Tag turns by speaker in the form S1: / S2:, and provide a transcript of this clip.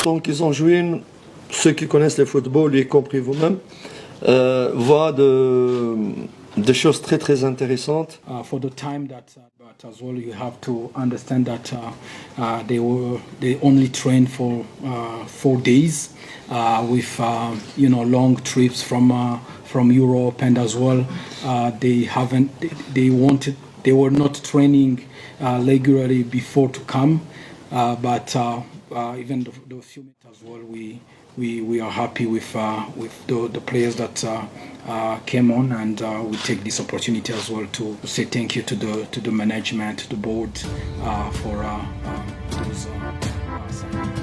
S1: temps qu'ils ont joué, ceux qui connaissent le football, y compris vous-même, voient des choses très très intéressantes.
S2: For the time but as well you have to understand that they only trained for 4 days with long trips from Europe, and as well they were not training regularly before to come, but even the few minutes as well we are happy with the players that came on, and we take this opportunity as well to say thank you to the management, to the board for those signings.